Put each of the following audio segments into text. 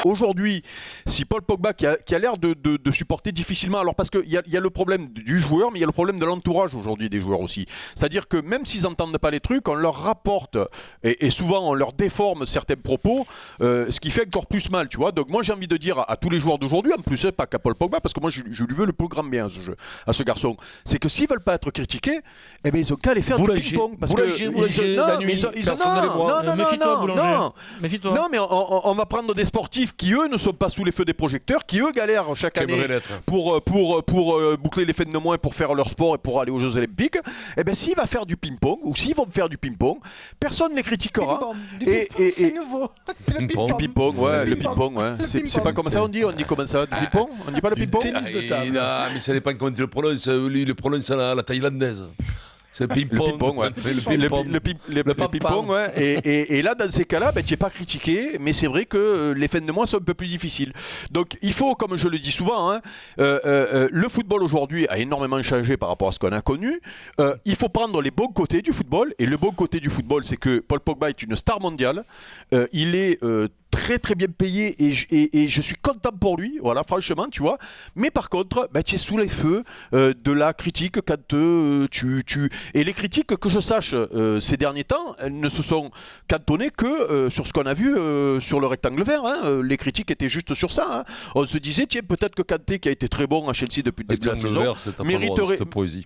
Aujourd'hui, si Paul Pogba qui a l'air de supporter difficilement, alors parce qu'il y a le problème du joueur, mais il y a le problème de l'entourage aujourd'hui des joueurs aussi. C'est-à-dire que même s'ils n'entendent pas les trucs, on leur rapporte et souvent on leur déforme certains propos, ce qui fait encore plus mal, tu vois. Donc moi j'ai envie de dire à tous les joueurs d'aujourd'hui, en plus pas qu'à Paul Pogba, parce que moi je lui veux le plus grand bien à ce garçon, c'est que s'ils veulent pas être critiqués, eh ben ils ont qu'à aller faire du ping-pong. Non, mais on va prendre des sportifs qui eux ne sont pas sous les feux des projecteurs, qui eux galèrent chaque année pour boucler les fins de mois pour faire leur sport et pour aller aux Jeux Olympiques. Et bien s'il va faire du ping-pong ou s'ils vont faire du ping-pong, personne ne les critiquera. C'est nouveau. C'est le ping-pong, ouais, le ping-pong, ouais. C'est pas comme ça on dit comment ça, du ping-pong? On dit pas le ping-pong? Non, mais ça dépend comment tu le prononces. Lui, il le prononce à la thaïlandaise. C'est le ping-pong, ouais. Le ping-pong, ouais. Et là, dans ces cas-là, tu n'es pas critiqué, mais c'est vrai que les fins de mois sont un peu plus difficiles. Donc, il faut, comme je le dis souvent, le football aujourd'hui a énormément changé par rapport à ce qu'on a connu. Il faut prendre les bons côtés du football. Et le bon côté du football, c'est que Paul Pogba est une star mondiale. Il est très très bien payé et je suis content pour lui, voilà, franchement, tu vois. Mais par contre, tu es sous les feux de la critique quand Et les critiques, que je sache, ces derniers temps, elles ne se sont cantonnées que sur ce qu'on a vu sur le rectangle vert. Les critiques étaient juste sur ça. On se disait, tiens, peut-être que Kanté, qui a été très bon à Chelsea depuis le début de la saison, mériterait... poésie.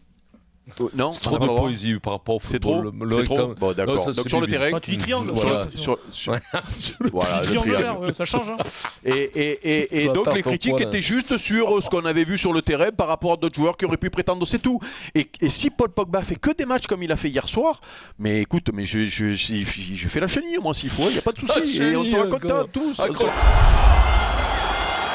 Non, c'est trop de poésie par rapport au football. C'est trop. Bon, d'accord. Donc sur le terrain, quand tu dis triangle, voilà, le triangle, ça change. Et donc les critiques étaient juste sur ce qu'on avait vu sur le terrain par rapport à d'autres joueurs qui auraient pu prétendre, c'est tout. Et si Paul Pogba fait que des matchs comme il a fait hier soir, mais écoute, mais je fais la chenille moi s'il faut, il n'y a pas de souci. Et on sera contents tous.